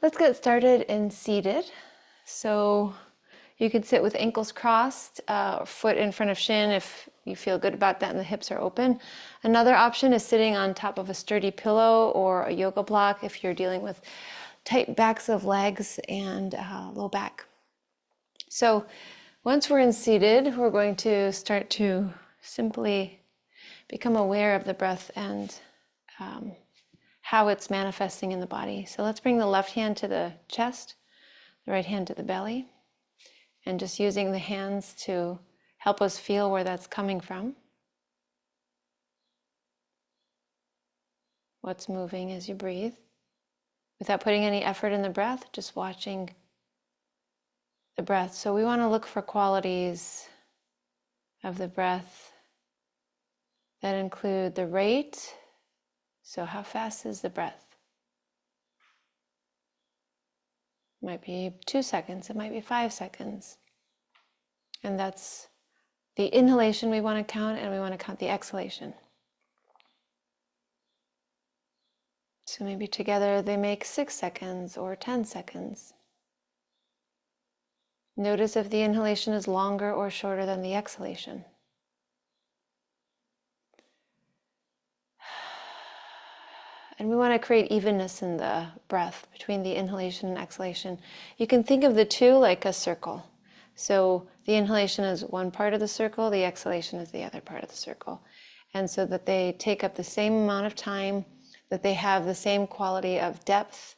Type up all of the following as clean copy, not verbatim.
Let's get started in seated. So you could sit with ankles crossed, foot in front of shin if you feel good about that and the hips are open. Another option is sitting on top of a sturdy pillow or a yoga block if you're dealing with tight backs of legs and low back. So once we're in seated, we're going to start to simply become aware of the breath and how it's manifesting in the body. So let's bring the left hand to the chest, the right hand to the belly, and just using the hands to help us feel where that's coming from. What's moving as you breathe. Without putting any effort in the breath, just watching the breath. So we want to look for qualities of the breath that include the rate. So how fast is the breath? It might be 2 seconds, it might be 5 seconds. And that's the inhalation we want to count, and we want to count the exhalation. So maybe together they make 6 seconds or 10 seconds. Notice if the inhalation is longer or shorter than the exhalation. And we want to create evenness in the breath between the inhalation and exhalation. You can think of the two like a circle. So the inhalation is one part of the circle, the exhalation is the other part of the circle. And so that they take up the same amount of time, that they have the same quality of depth,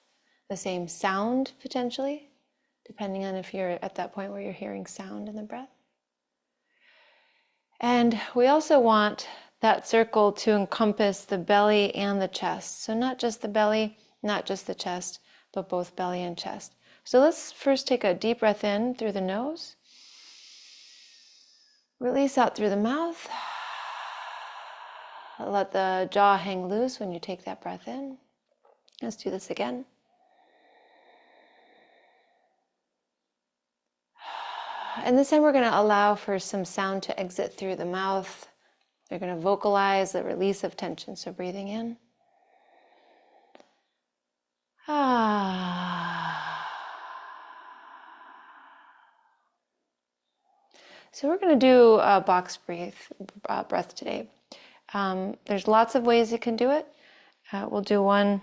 the same sound potentially, depending on if you're at that point where you're hearing sound in the breath. And we also want that circle to encompass the belly and the chest. So not just the belly, not just the chest, but both belly and chest. So let's first take a deep breath in through the nose. Release out through the mouth. Let the jaw hang loose when you take that breath in. Let's do this again. And this time we're going to allow for some sound to exit through the mouth. We're going to vocalize the release of tension. So breathing in. So we're going to do a box breath today. There's lots of ways you can do it. We'll do one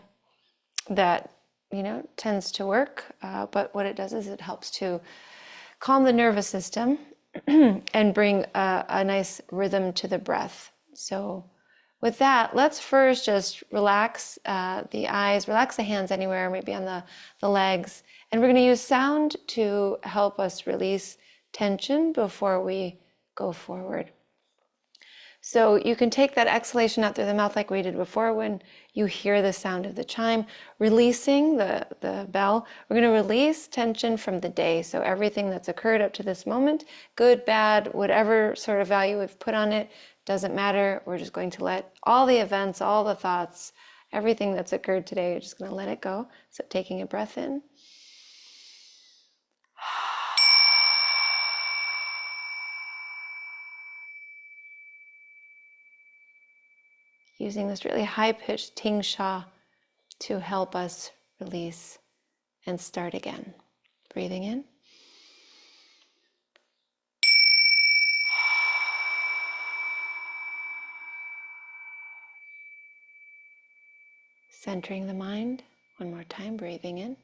that tends to work, but what it does is it helps to calm the nervous system and bring a nice rhythm to the breath. So with that, let's first just relax the eyes, relax the hands anywhere, maybe on the legs. And we're going to use sound to help us release tension before we go forward. So you can take that exhalation out through the mouth like we did before when you hear the sound of the chime, releasing the bell. We're going to release tension from the day. So everything that's occurred up to this moment, good, bad, whatever sort of value we've put on it, doesn't matter. We're just going to let all the events, all the thoughts, everything that's occurred today, we're just going to let it go. So taking a breath in. Using this really high-pitched ting sha to help us release and start again. Breathing in. Centering the mind. One more time, breathing in.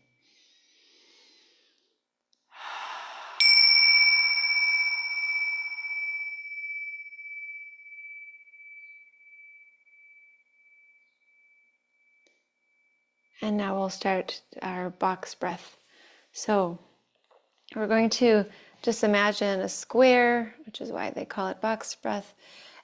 And now we'll start our box breath. So we're going to just imagine a square, which is why they call it box breath.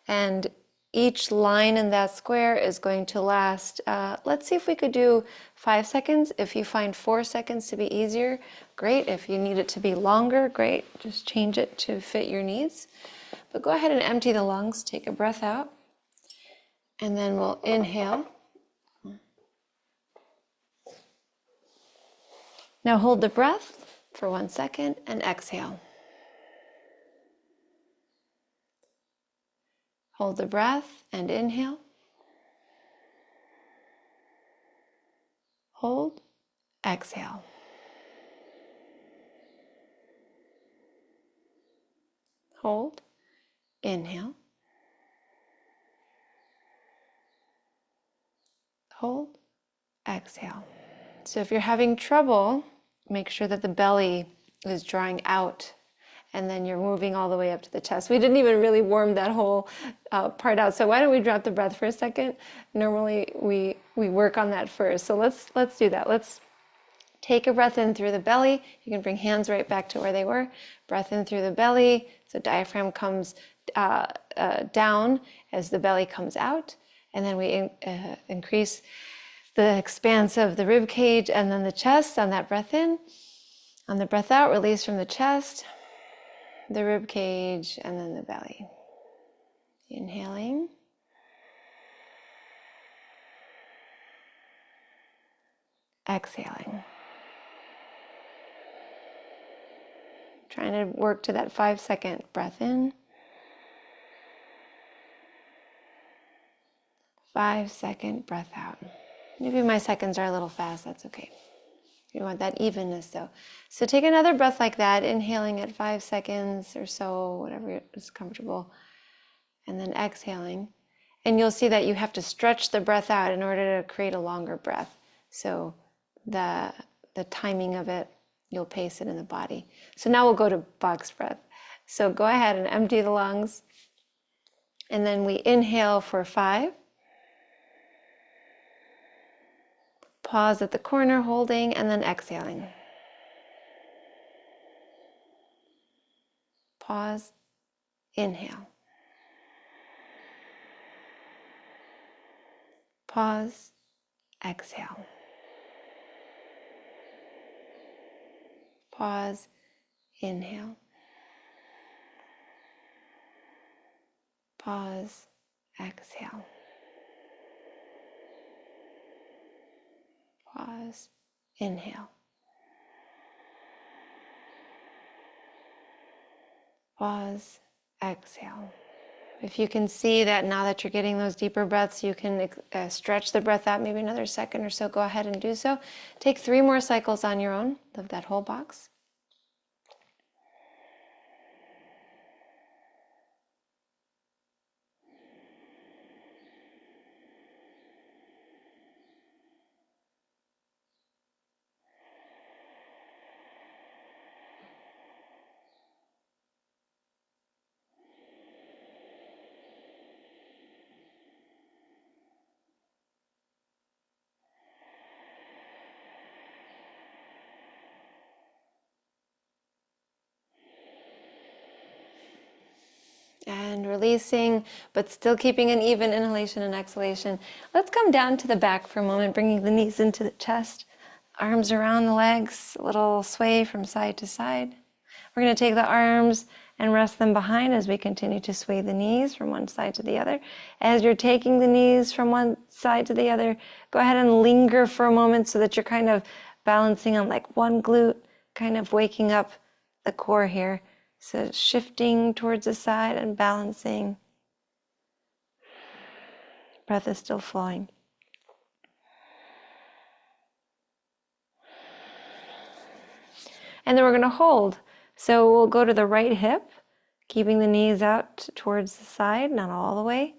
And each line in that square is going to last, let's see if we could do 5 seconds. If you find 4 seconds to be easier, great. If you need it to be longer, great. Just change it to fit your needs. But go ahead and empty the lungs, take a breath out, and then we'll inhale. Now hold the breath for 1 second and exhale. Hold the breath and inhale. Hold exhale. Hold, inhale. Hold, exhale. So if you're having trouble, make sure that the belly is drawing out and then you're moving all the way up to the chest. We didn't even really warm that whole part out. So why don't we drop the breath for a second? Normally we work on that first. So let's do that. Let's take a breath in through the belly. You can bring hands right back to where they were. Breath in through the belly. So diaphragm comes down as the belly comes out. And then we increase the expanse of the rib cage and then the chest on that breath in. On the breath out, release from the chest, the rib cage, and then the belly. Inhaling. Exhaling. Trying to work to that 5-second breath in. 5-second breath out. Maybe my seconds are a little fast, that's okay. You want that evenness though. So take another breath like that, inhaling at 5 seconds or so, whatever is comfortable. And then exhaling. And you'll see that you have to stretch the breath out in order to create a longer breath. So the timing of it, you'll pace it in the body. So now we'll go to box breath. So go ahead and empty the lungs. And then we inhale for 5. Pause at the corner, holding, and then exhaling. Pause, inhale. Pause, exhale. Pause, inhale. Pause, exhale. Pause, inhale. Pause, exhale. If you can see that now that you're getting those deeper breaths, you can stretch the breath out maybe another second or so. Go ahead and do so. Take 3 more cycles on your own of that whole box. And releasing, but still keeping an even inhalation and exhalation. Let's come down to the back for a moment, bringing the knees into the chest, arms around the legs, a little sway from side to side. We're going to take the arms and rest them behind as we continue to sway the knees from one side to the other. As you're taking the knees from one side to the other, go ahead and linger for a moment so that you're kind of balancing on like one glute, kind of waking up the core here. So shifting towards the side and balancing. Breath is still flowing. And then we're going to hold. So we'll go to the right hip, keeping the knees out towards the side, not all the way.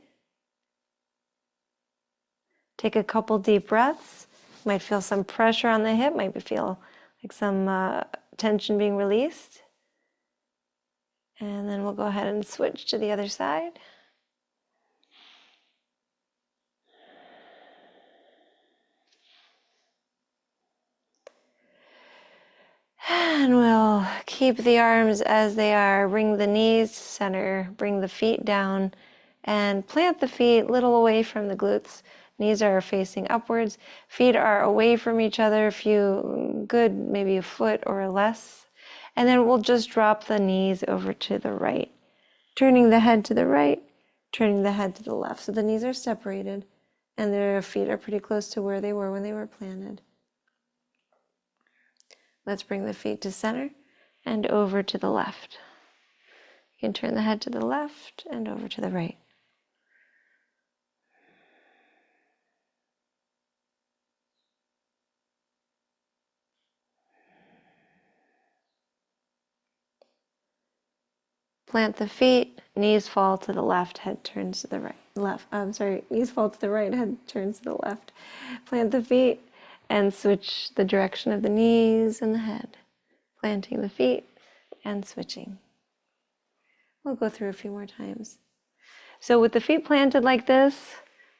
Take a couple deep breaths. You might feel some pressure on the hip, might feel like some tension being released. And then we'll go ahead and switch to the other side. And we'll keep the arms as they are. Bring the knees to center, bring the feet down, and plant the feet a little away from the glutes. Knees are facing upwards. Feet are away from each other, maybe a foot or less. And then we'll just drop the knees over to the right, turning the head to the right, turning the head to the left. So the knees are separated and their feet are pretty close to where they were when they were planted. Let's bring the feet to center and over to the left. You can turn the head to the left and over to the right. Plant the feet, knees fall to the left, head turns to the right. Knees fall to the right, head turns to the left. Plant the feet and switch the direction of the knees and the head. Planting the feet and switching. We'll go through a few more times. So with the feet planted like this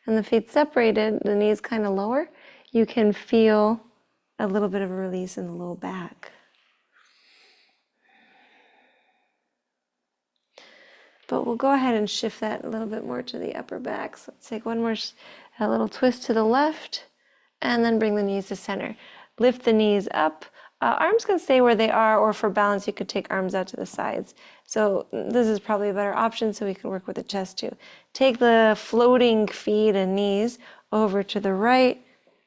and the feet separated, the knees kind of lower, you can feel a little bit of a release in the low back. But we'll go ahead and shift that a little bit more to the upper back. So let's take one more, a little twist to the left, and then bring the knees to center. Lift the knees up. Arms can stay where they are, or for balance, you could take arms out to the sides. So this is probably a better option, so we can work with the chest too. Take the floating feet and knees over to the right,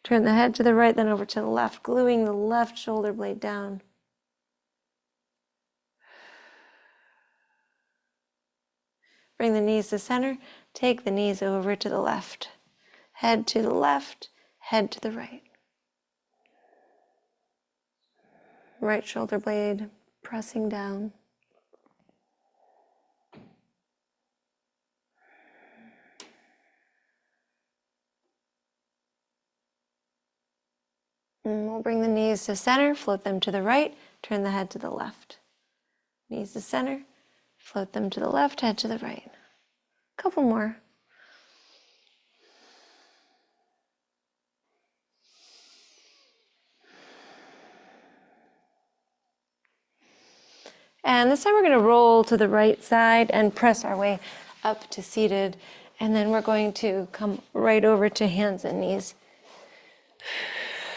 turn the head to the right, then over to the left, gluing the left shoulder blade down. Bring the knees to center, take the knees over to the left. Head to the left, head to the right. Right shoulder blade pressing down. And we'll bring the knees to center, float them to the right, turn the head to the left. Knees to center, float them to the left, head to the right. A couple more. And this time we're going to roll to the right side and press our way up to seated. And then we're going to come right over to hands and knees.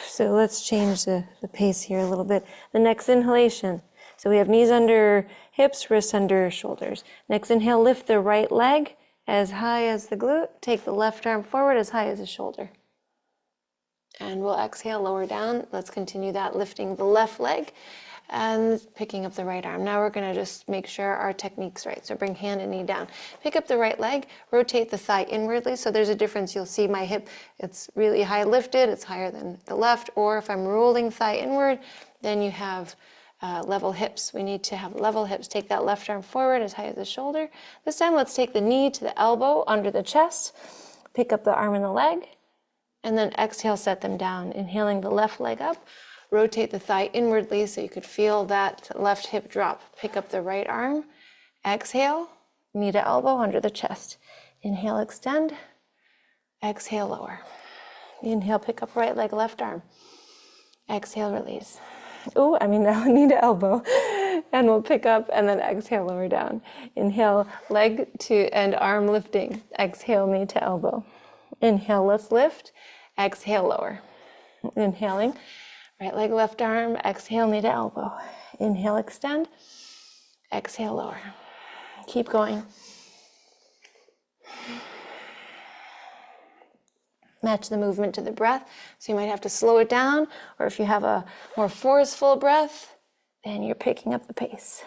So let's change the pace here a little bit. The next inhalation. So we have knees under hips, wrists under shoulders. Next inhale, lift the right leg as high as the glute. Take the left arm forward as high as the shoulder. And we'll exhale, lower down. Let's continue that, lifting the left leg and picking up the right arm. Now we're going to just make sure our technique's right. So bring hand and knee down. Pick up the right leg, rotate the thigh inwardly. So there's a difference. You'll see my hip, it's really high lifted. It's higher than the left. Or if I'm rolling thigh inward, then you have level hips. We need to have level hips. Take that left arm forward as high as the shoulder. This time, let's take the knee to the elbow under the chest. Pick up the arm and the leg. And then exhale, set them down. Inhaling the left leg up. Rotate the thigh inwardly so you could feel that left hip drop. Pick up the right arm. Exhale, knee to elbow under the chest. Inhale, extend. Exhale, lower. Inhale, pick up right leg, left arm. Exhale, release. Now knee to elbow. And we'll pick up and then exhale, lower down. Inhale, leg to and arm lifting. Exhale, knee to elbow. Inhale, let's lift. Exhale, lower. Inhaling. Right leg, left arm, exhale, knee to elbow. Inhale, extend. Exhale, lower. Keep going. Match the movement to the breath. So you might have to slow it down, or if you have a more forceful breath, then you're picking up the pace.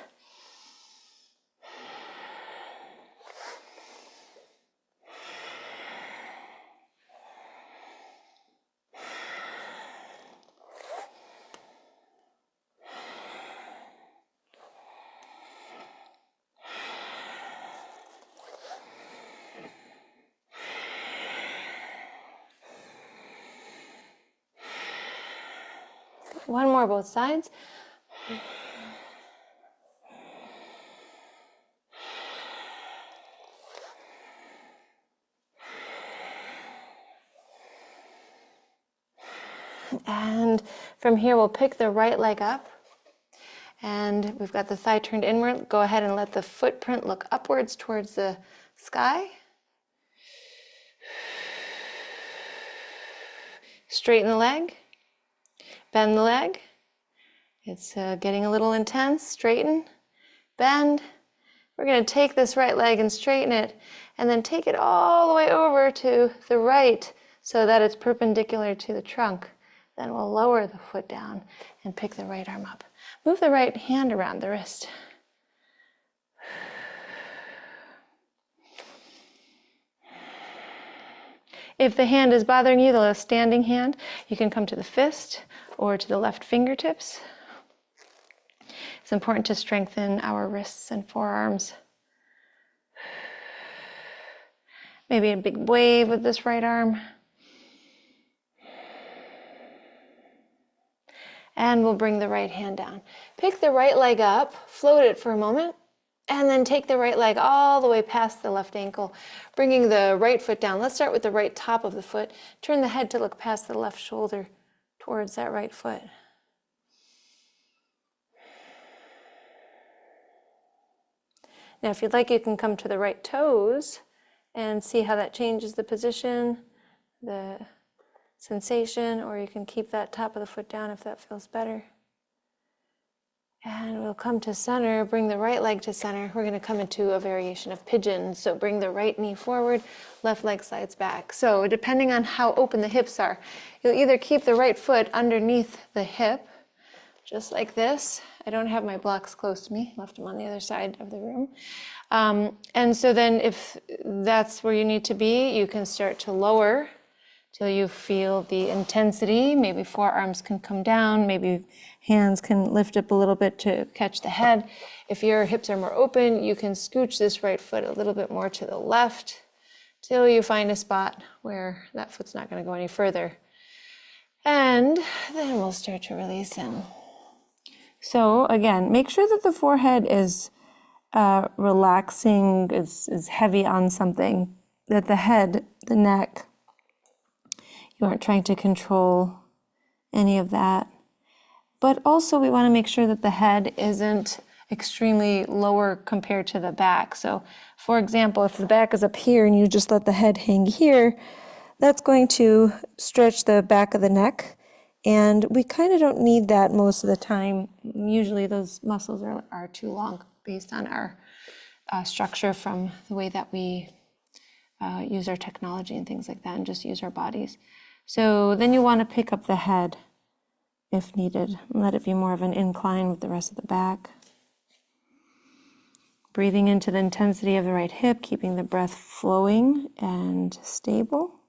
One more, both sides. And from here, we'll pick the right leg up. And we've got the thigh turned inward. Go ahead and let the footprint look upwards towards the sky. Straighten the leg. Bend the leg. It's getting a little intense. Straighten, bend. We're going to take this right leg and straighten it, and then take it all the way over to the right so that it's perpendicular to the trunk. Then we'll lower the foot down and pick the right arm up. Move the right hand around the wrist. If the hand is bothering you, the standing hand, you can come to the fist or to the left fingertips. It's important to strengthen our wrists and forearms Maybe a big wave with this right arm. And we'll bring the right hand down. Pick the right leg up, float it for a moment, and then take the right leg all the way past the left ankle, bringing the right foot down. Let's start with the right top of the foot. Turn the head to look past the left shoulder towards that right foot. Now, if you'd like, you can come to the right toes and see how that changes the position, the sensation, or you can keep that top of the foot down if that feels better. And we'll come to center, bring the right leg to center. We're going to come into a variation of pigeon. So bring the right knee forward, left leg slides back. So depending on how open the hips are, you'll either keep the right foot underneath the hip, just like this. I don't have my blocks close to me, left them on the other side of the room. And so then if that's where you need to be, you can start to lower till you feel the intensity. Maybe forearms can come down, maybe hands can lift up a little bit to catch the head. If your hips are more open, you can scooch this right foot a little bit more to the left till you find a spot where that foot's not going to go any further. And then we'll start to release in. So again, make sure that the forehead is relaxing, is heavy on something, that the head, the neck, you aren't trying to control any of that. But also we want to make sure that the head isn't extremely lower compared to the back. So for example, if the back is up here and you just let the head hang here, that's going to stretch the back of the neck. And we kind of don't need that most of the time. Usually those muscles are too long based on our structure from the way that we use our technology and things like that, and just use our bodies. So then you want to pick up the head if needed. Let it be more of an incline with the rest of the back. Breathing into the intensity of the right hip, keeping the breath flowing and stable.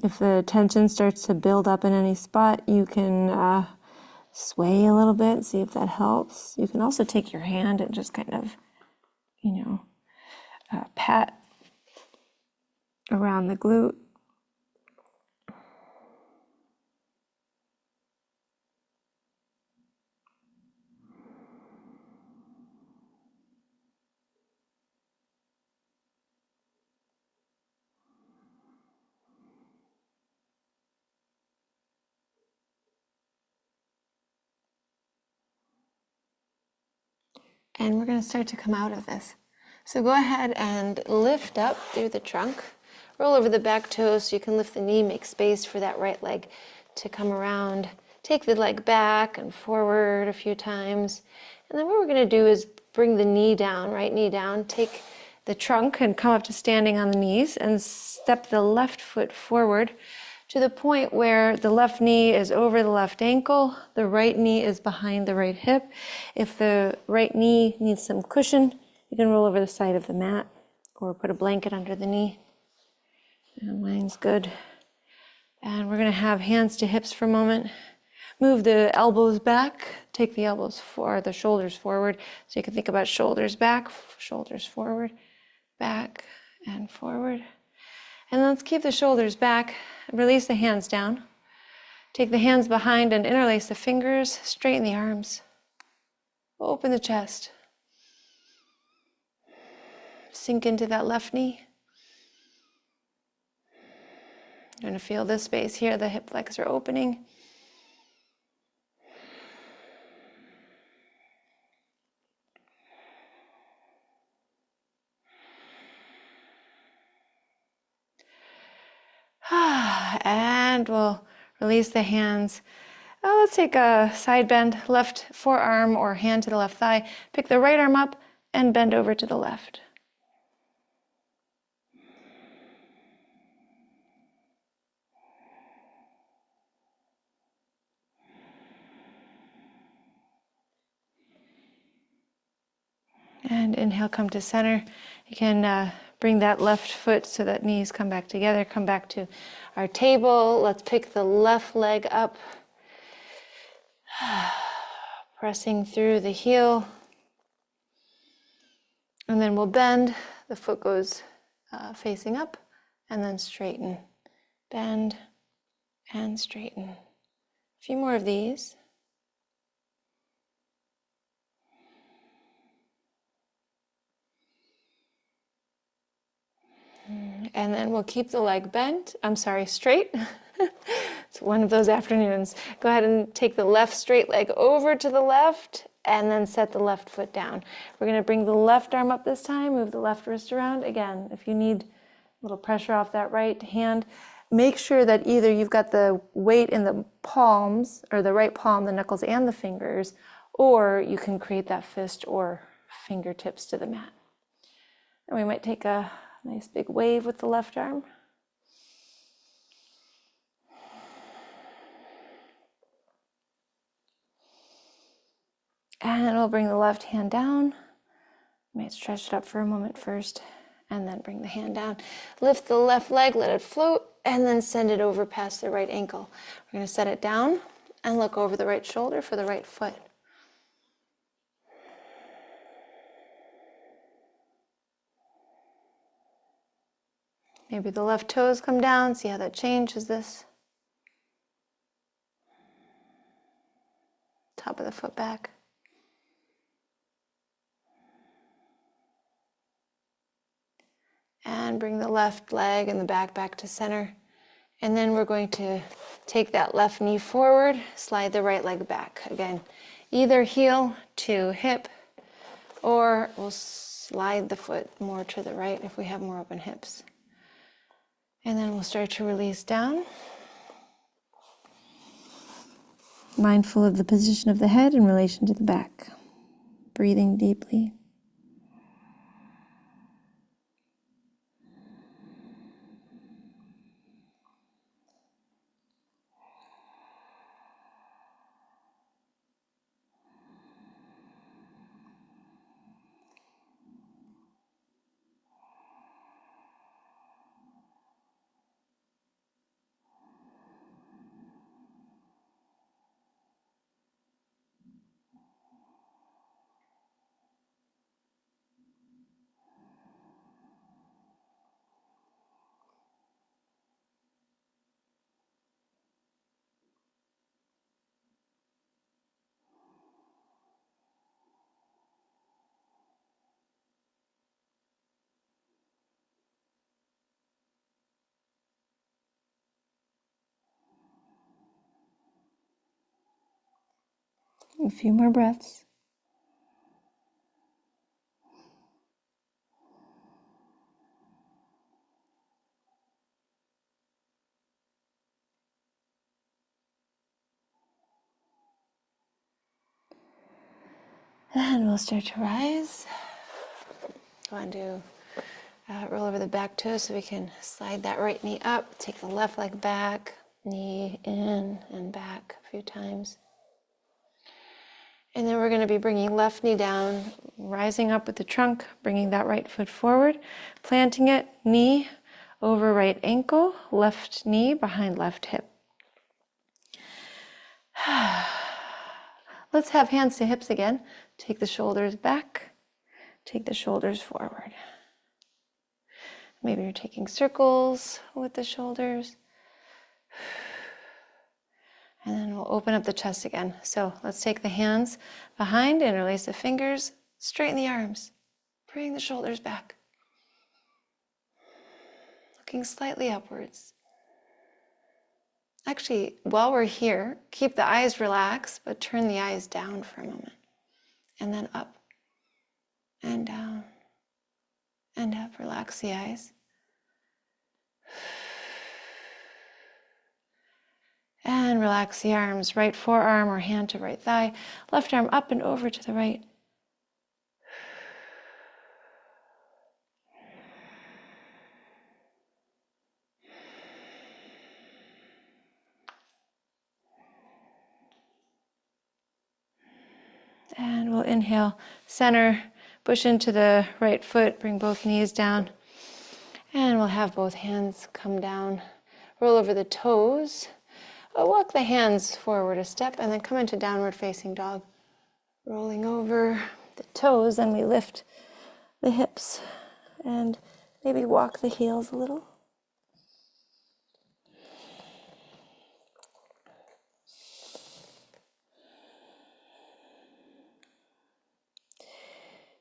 If the tension starts to build up in any spot, you can sway a little bit, see if that helps. You can also take your hand and just kind of, pat around the glute. And we're going to start to come out of this. So go ahead and lift up through the trunk. Roll over the back toes so you can lift the knee, make space for that right leg to come around. Take the leg back and forward a few times. And then what we're going to do is bring the knee down, right knee down. Take the trunk and come up to standing on the knees and step the left foot forward to the point where the left knee is over the left ankle, the right knee is behind the right hip. If the right knee needs some cushion, you can roll over the side of the mat or put a blanket under the knee. And mine's good. And we're going to have hands to hips for a moment. Move the elbows back, take the elbows for the shoulders forward. So you can think about shoulders back, shoulders forward, back and forward. And let's keep the shoulders back, release the hands down. Take the hands behind and interlace the fingers, straighten the arms. Open the chest. Sink into that left knee. You're going to feel this space here, the hip flexor opening. And we'll release the hands. Let's take a side bend, left forearm or hand to the left thigh. Pick the right arm up and bend over to the left. And inhale, come to center. You can bring that left foot so that knees come back together. Come back to our table. Let's pick the left leg up. pressing through the heel. And then we'll bend, the foot goes facing up, and then straighten. Bend and straighten. A few more of these. And then we'll keep the leg bent, straight. It's one of those afternoons. Go ahead and take the left straight leg over to the left and then set the left foot down. We're going to bring the left arm up this time, move the left wrist around. Again, if you need a little pressure off that right hand, make sure that either you've got the weight in the palms, or the right palm, the knuckles and the fingers, or you can create that fist or fingertips to the mat. And we might take a nice big wave with the left arm. And we'll bring the left hand down. You might stretch it up for a moment first, and then bring the hand down. Lift the left leg, let it float, and then send it over past the right ankle. We're going to set it down and look over the right shoulder for the right foot. Maybe the left toes come down. See how that changes this. Top of the foot back. And bring the left leg and the back to center. And then we're going to take that left knee forward, slide the right leg back. Again, either heel to hip, or we'll slide the foot more to the right if we have more open hips. And then we'll start to release down. Mindful of the position of the head in relation to the back. Breathing deeply. A few more breaths. And we'll start to rise. Go on to roll over the back toes so we can slide that right knee up. Take the left leg back, knee in and back a few times. And then we're going to be bringing left knee down, rising up with the trunk, bringing that right foot forward, planting it, knee over right ankle, left knee behind left hip. Let's have hands to hips again. Take the shoulders back, take the shoulders forward. Maybe you're taking circles with the shoulders. And then we'll open up the chest again. So let's take the hands behind, interlace the fingers, straighten the arms, bring the shoulders back. Looking slightly upwards. Actually, while we're here, keep the eyes relaxed, but turn the eyes down for a moment. And then up and down and up. Relax the eyes. And relax the arms, right forearm or hand to right thigh, left arm up and over to the right. And we'll inhale, center, push into the right foot, bring both knees down. And we'll have both hands come down, roll over the toes. Walk the hands forward a step and then come into downward facing dog. rolling over the toes, and we lift the hips and maybe walk the heels a little.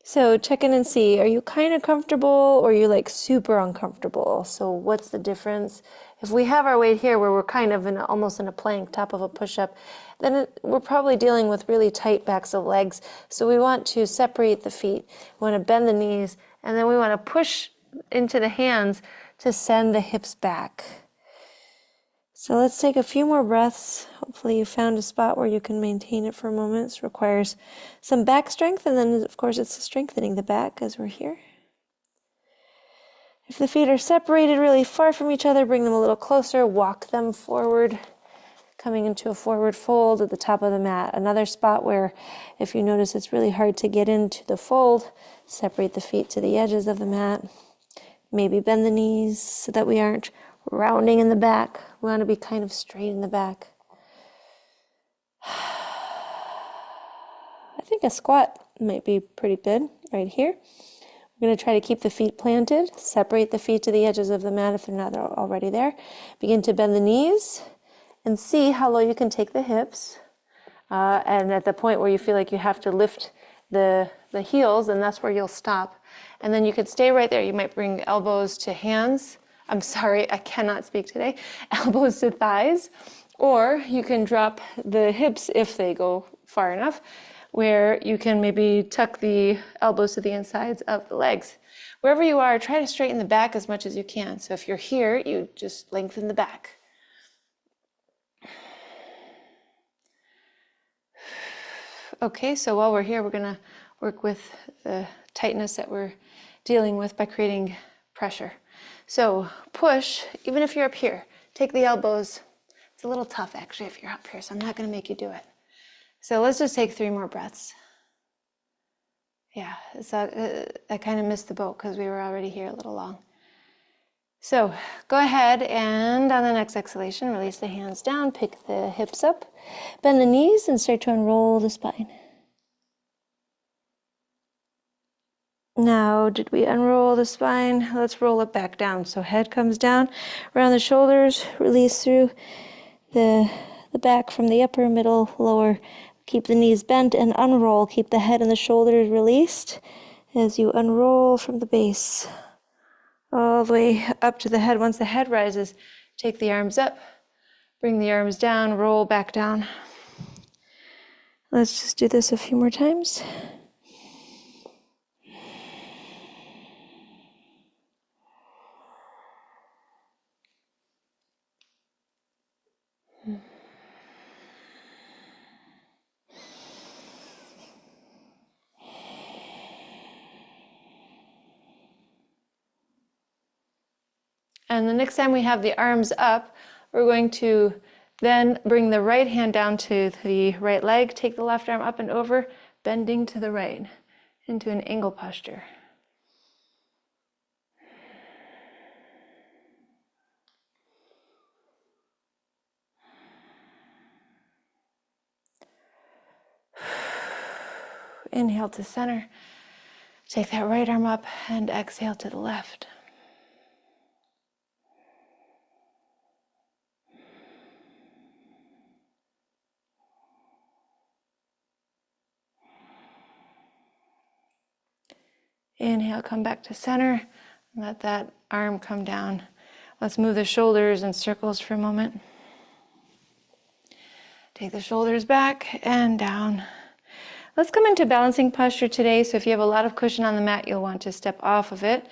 So check in and see, are you kind of comfortable or are you like super uncomfortable? So what's the difference? If we have our weight here where we're kind of almost in a plank, top of a push-up, then we're probably dealing with really tight backs of legs. So we want to separate the feet. We want to bend the knees, and then we want to push into the hands to send the hips back. So let's take a few more breaths. Hopefully you found a spot where you can maintain it for a moment. This requires some back strength, and then of course it's strengthening the back as we're here. If the feet are separated really far from each other, bring them a little closer, walk them forward, coming into a forward fold at the top of the mat. Another spot where, if you notice it's really hard to get into the fold, separate the feet to the edges of the mat. Maybe bend the knees so that we aren't rounding in the back. We want to be kind of straight in the back. I think a squat might be pretty good right here. We're going to try to keep the feet planted. Separate the feet to the edges of the mat if they're not already there. Begin to bend the knees and see how low you can take the hips. And at the point where you feel like you have to lift the heels, and that's where you'll stop. And then you could stay right there. You might bring elbows to hands. I'm sorry, I cannot speak today. Elbows to thighs. Or you can drop the hips if they go far enough, where you can maybe tuck the elbows to the insides of the legs. Wherever you are, try to straighten the back as much as you can. So if you're here, you just lengthen the back. Okay, so while we're here, we're gonna work with the tightness that we're dealing with by creating pressure. So push, even if you're up here, take the elbows. It's a little tough actually if you're up here, so I'm not gonna make you do it. So let's just take 3 more breaths. Yeah, I kind of missed the boat because we were already here a little long. So go ahead and on the next exhalation, release the hands down, pick the hips up, bend the knees and start to unroll the spine. Now, did we unroll the spine? Let's roll it back down. So head comes down, around the shoulders, release through the back from the upper, middle, lower. Keep the knees bent and unroll. Keep the head and the shoulders released as you unroll from the base all the way up to the head. Once the head rises, take the arms up, bring the arms down, roll back down. Let's just do this a few more times. And the next time we have the arms up, we're going to then bring the right hand down to the right leg, take the left arm up and over, bending to the right into an angle posture. Inhale to center, take that right arm up and exhale to the left. Inhale, come back to center. Let that arm come down. Let's move the shoulders in circles for a moment. Take the shoulders back and down. Let's come into balancing posture today. So if you have a lot of cushion on the mat, you'll want to step off of it.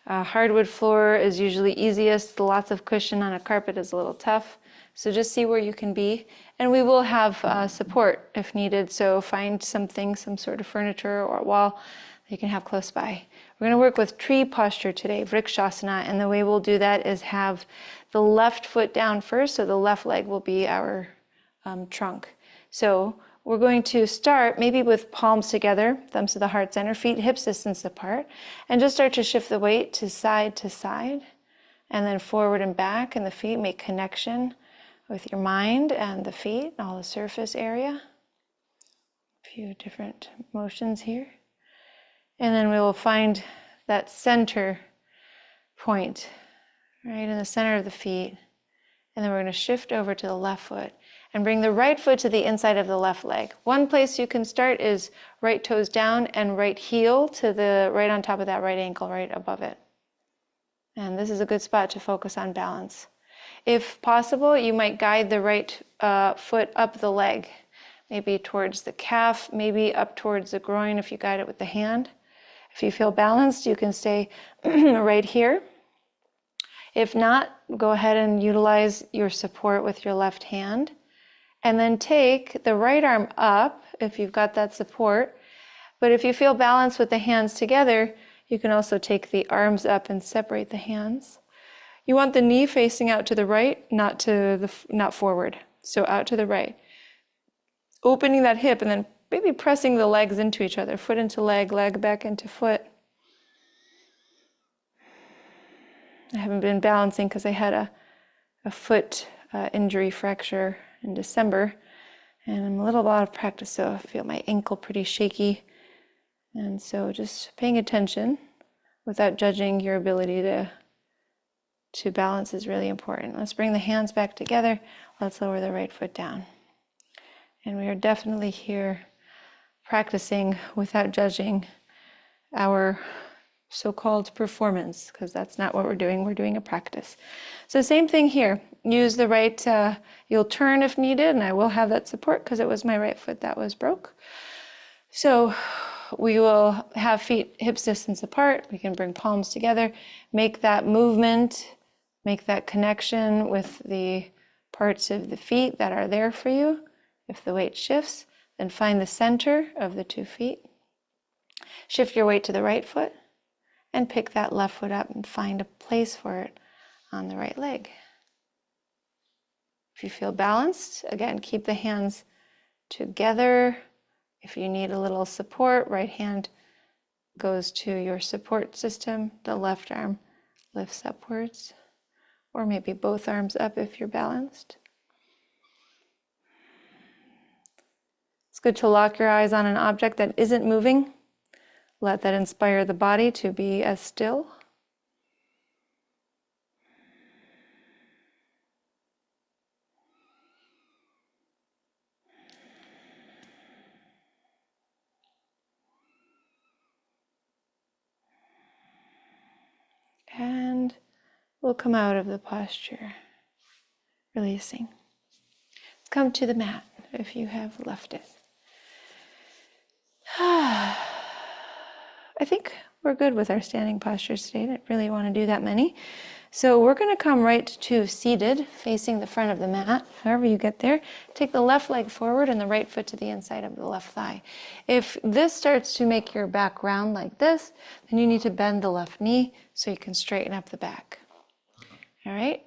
Hardwood floor is usually easiest. Lots of cushion on a carpet is a little tough. So just see where you can be. And we will have support if needed. So find something, some sort of furniture or wall that you can have close by. We're going to work with tree posture today, Vrikshasana. And the way we'll do that is have the left foot down first. So the left leg will be our trunk. So we're going to start maybe with palms together, thumbs to the heart center, feet hips distance apart, and just start to shift the weight to side, and then forward and back, and the feet make connection with your mind and the feet, all the surface area. few different motions here. And then we will find that center point right in the center of the feet. And then we're going to shift over to the left foot and bring the right foot to the inside of the left leg. One place you can start is right toes down and right heel to the right on top of that right ankle, right above it. And this is a good spot to focus on balance. If possible, you might guide the right foot up the leg, maybe towards the calf, maybe up towards the groin if you guide it with the hand. If you feel balanced, you can stay right here. If not, go ahead and utilize your support with your left hand. And then take the right arm up if you've got that support. But if you feel balanced with the hands together, you can also take the arms up and separate the hands. You want the knee facing out to the right, not forward. So out to the right. Opening that hip and then maybe pressing the legs into each other. Foot into leg, leg back into foot. I haven't been balancing because I had a foot injury fracture in December. And I'm a little out of practice, so I feel my ankle pretty shaky. And so just paying attention without judging your ability to balance is really important. Let's bring the hands back together. Let's lower the right foot down. And we are definitely here practicing without judging our so-called performance, because that's not what we're doing. We're doing a practice. So same thing here. Use the right, you'll turn if needed, and I will have that support because it was my right foot that was broke. So we will have feet hips distance apart. We can bring palms together, make that movement, make that connection with the parts of the feet that are there for you. If the weight shifts, then find the center of the 2 feet. Shift your weight to the right foot and pick that left foot up and find a place for it on the right leg. If you feel balanced, again, keep the hands together. If you need a little support, right hand goes to your support system. The left arm lifts upwards, or maybe both arms up if you're balanced. It's good to lock your eyes on an object that isn't moving. Let that inspire the body to be as still. And we'll come out of the posture, releasing. Let's come to the mat if you have left it. I think we're good with our standing postures today. I didn't really want to do that many. So we're going to come right to seated, facing the front of the mat. However you get there, take the left leg forward and the right foot to the inside of the left thigh. If this starts to make your back round like this, then you need to bend the left knee so you can straighten up the back. All right.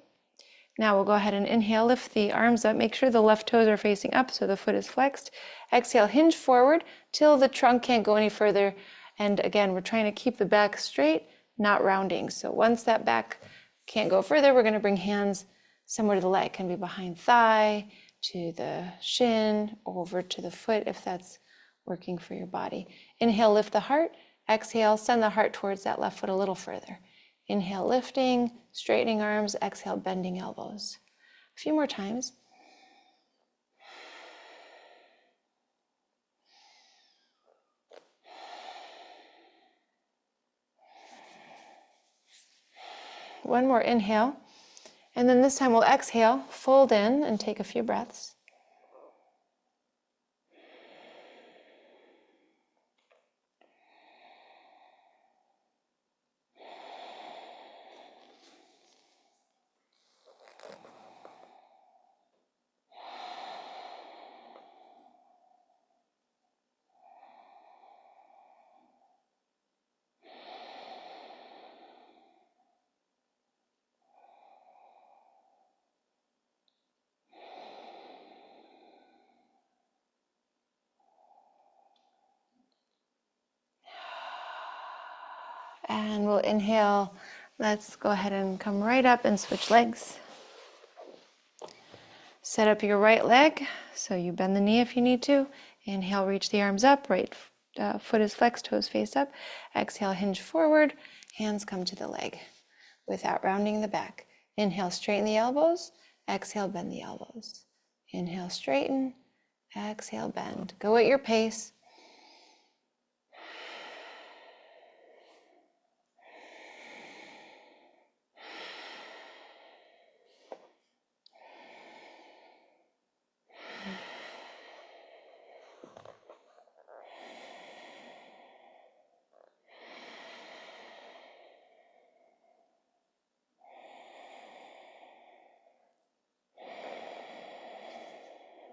Now we'll go ahead and inhale, lift the arms up. Make sure the left toes are facing up so the foot is flexed. Exhale, hinge forward till the trunk can't go any further. And again, we're trying to keep the back straight, not rounding. So once that back can't go further, we're going to bring hands somewhere to the leg. Can be behind thigh, to the shin, over to the foot if that's working for your body. Inhale, lift the heart. Exhale, send the heart towards that left foot a little further. Inhale, lifting, straightening arms. Exhale, bending elbows. A few more times. One more inhale. And then this time we'll exhale, fold in, and take a few breaths. And we'll inhale. Let's go ahead and come right up and switch legs. Set up your right leg, so you bend the knee if you need to. Inhale, reach the arms up, right foot is flexed, toes face up. Exhale, hinge forward, hands come to the leg without rounding the back. Inhale, straighten the elbows. Exhale, bend the elbows. Inhale, straighten. Exhale, bend. Go at your pace.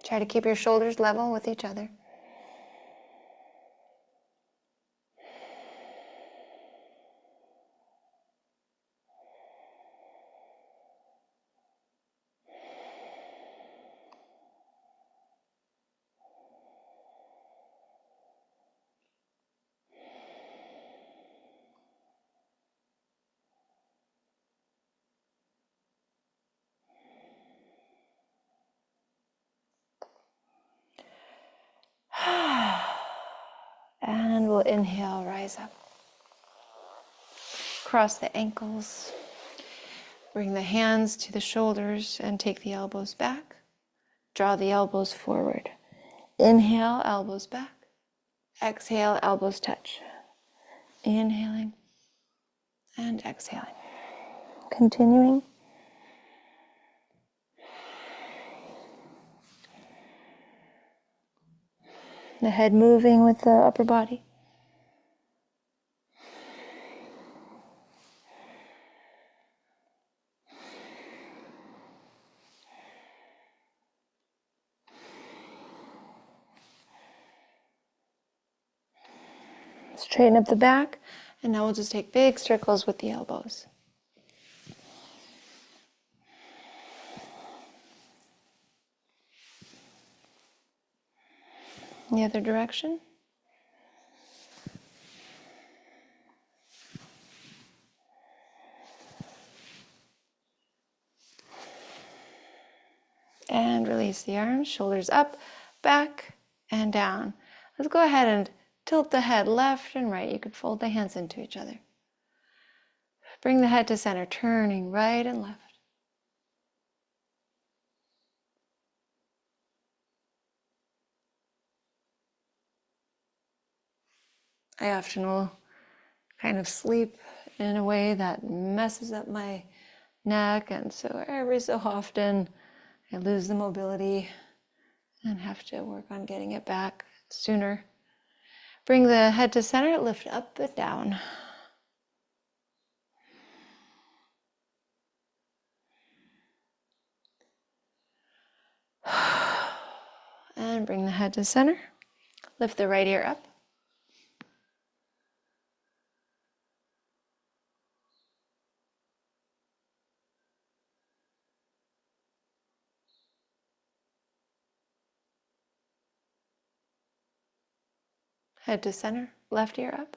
Try to keep your shoulders level with each other. And we'll inhale, rise up. Cross the ankles. Bring the hands to the shoulders and take the elbows back. Draw the elbows forward. Inhale, elbows back. Exhale, elbows touch. Inhaling and exhaling. Continuing. The head moving with the upper body. Straighten up the back, and now we'll just take big circles with the elbows. The other direction. And release the arms, shoulders up, back, and down. Let's go ahead and tilt the head left and right. You could fold the hands into each other. Bring the head to center, turning right and left. I often will kind of sleep in a way that messes up my neck, and so every so often I lose the mobility and have to work on getting it back sooner. Bring the head to center, lift up and down. And bring the head to center. Lift the right ear up. Head to center, left ear up.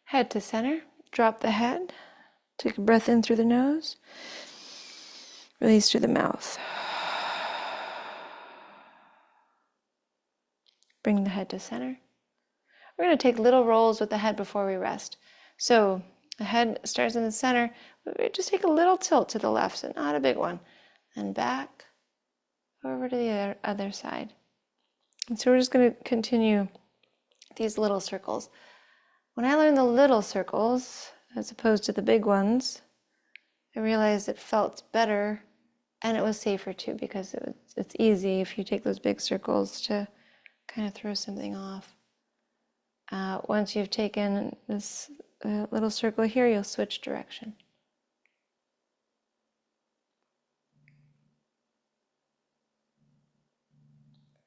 Head to center, drop the head. Take a breath in through the nose. Release through the mouth. Bring the head to center. We're going to take little rolls with the head before we rest. So the head starts in the center. We just take a little tilt to the left, so not a big one. And back over to the other side. And so we're just going to continue these little circles. When I learned the little circles, as opposed to the big ones, I realized it felt better and it was safer too, because it's easy if you take those big circles to kind of throw something off. Once you've taken this little circle here, you'll switch direction.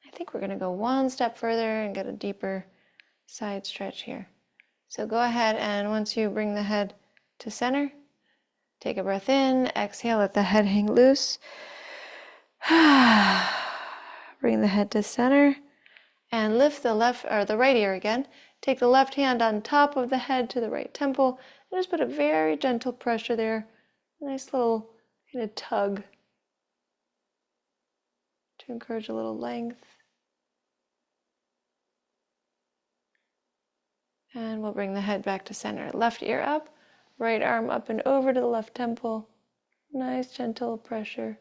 I think we're going to go one step further and get a deeper side stretch here. So go ahead, and once you bring the head to center, Take a breath in, exhale, let the head hang loose. Bring the head to center and lift the left or the right ear again. Take the left hand on top of the head to the right temple and just put a very gentle pressure there. Nice little kind of tug to encourage a little length. And we'll bring the head back to center. Left ear up, right arm up and over to the left temple. Nice gentle pressure.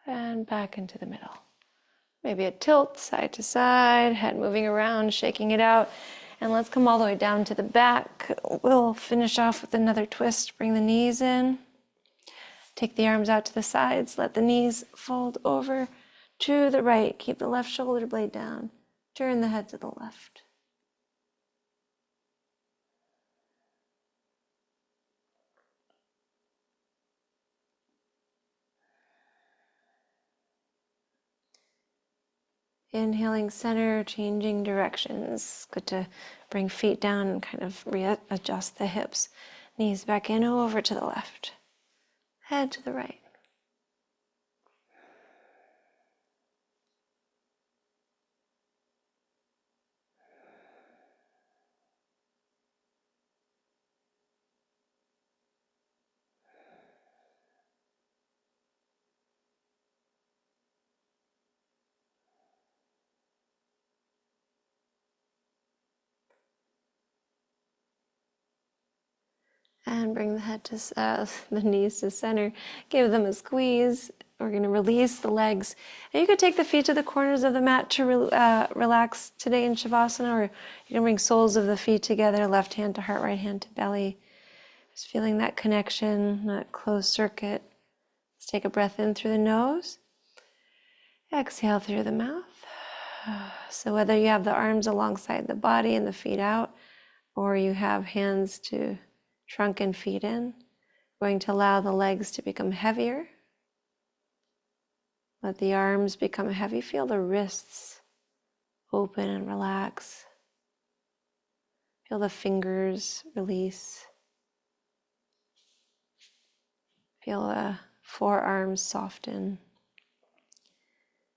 And back into the middle. Maybe a tilt side to side, head moving around, shaking it out. And let's come all the way down to the back. We'll finish off with another twist. Bring the knees in. Take the arms out to the sides. Let the knees fold over to the right. Keep the left shoulder blade down. Turn the head to the left. Inhaling center, changing directions. Good to bring feet down and kind of readjust the hips. Knees back in, over to the left. Head to the right. And bring the head to the knees to center. Give them a squeeze. We're going to release the legs. And you could take the feet to the corners of the mat to relax today in Shavasana, or you can bring soles of the feet together, left hand to heart, right hand to belly. Just feeling that connection, that closed circuit. Let's take a breath in through the nose. Exhale through the mouth. So whether you have the arms alongside the body and the feet out, or you have hands to trunk and feet in, going to allow the legs to become heavier. Let the arms become heavy. Feel the wrists open and relax. Feel the fingers release. Feel the forearms soften.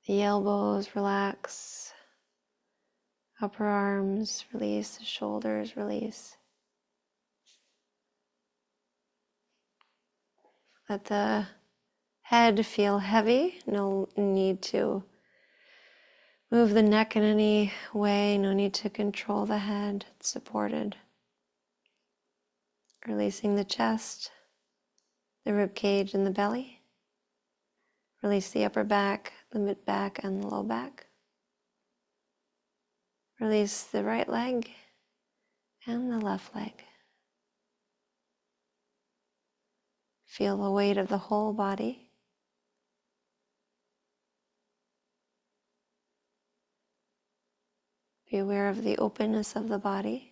The elbows relax. Upper arms release. The shoulders release. Let the head feel heavy. No need to move the neck in any way. No need to control the head. It's supported. Releasing the chest, the rib cage, and the belly. Release the upper back, the mid back, and the low back. Release the right leg and the left leg. Feel the weight of the whole body. Be aware of the openness of the body.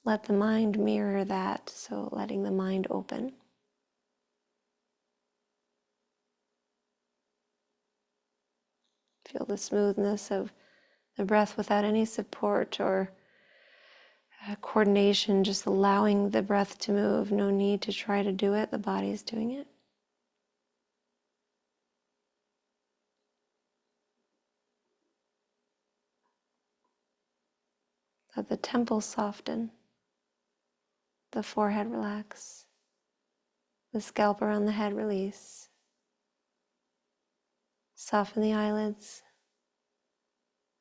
Let the mind mirror that, so letting the mind open. Feel the smoothness of the breath without any support or coordination, just allowing the breath to move. No need to try to do it, the body is doing it. Let the temples soften, the forehead relax, the scalp around the head release. Soften the eyelids,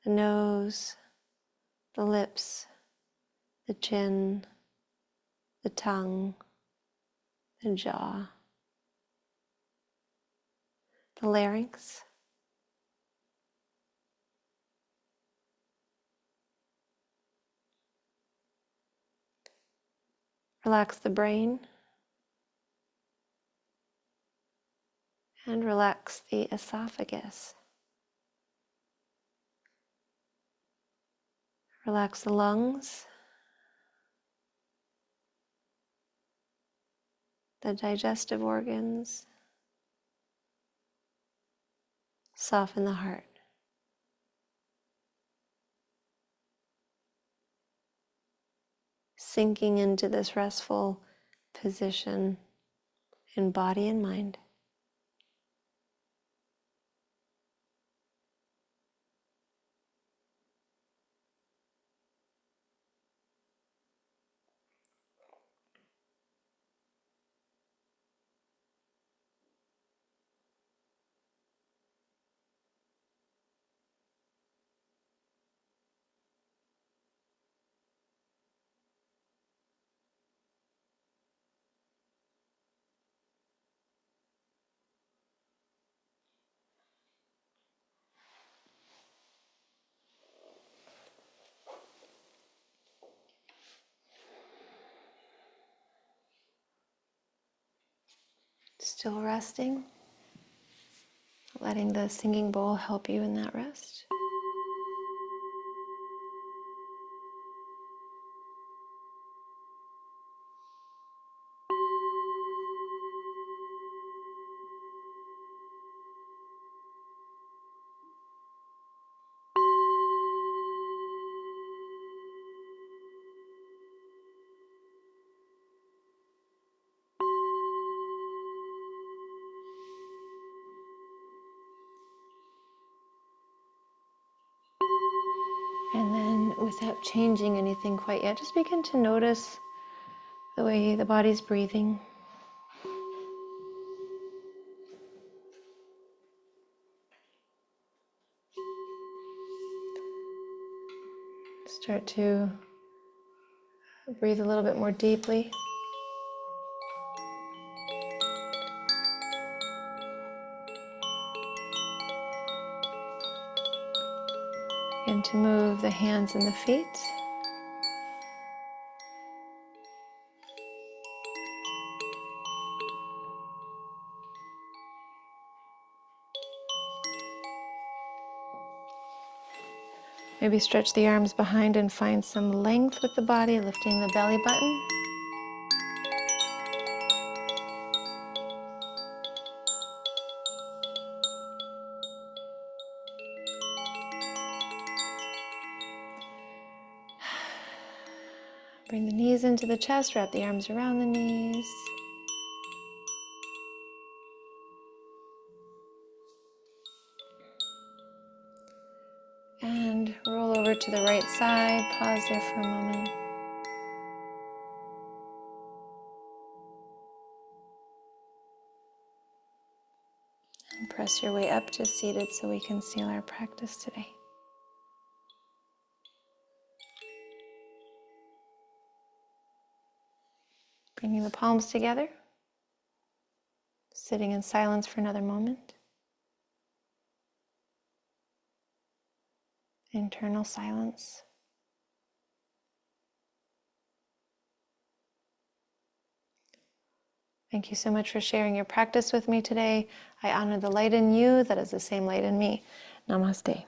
the nose, the lips, the chin, the tongue, the jaw, the larynx. Relax the brain and relax the esophagus. Relax the lungs. the digestive organs, soften the heart. Sinking into this restful position in body and mind. Still resting, letting the singing bowl help you in that rest. And then, without changing anything quite yet, just begin to notice the way the body's breathing. Start to breathe a little bit more deeply. And to move the hands and the feet. Maybe stretch the arms behind and find some length with the body, lifting the belly button. Bring the knees into the chest, wrap the arms around the knees. And roll over to the right side. Pause there for a moment. And press your way up to seated so we can seal our practice today. Bringing the palms together. Sitting in silence for another moment. Internal silence. Thank you so much for sharing your practice with me today. I honor the light in you that is the same light in me. Namaste.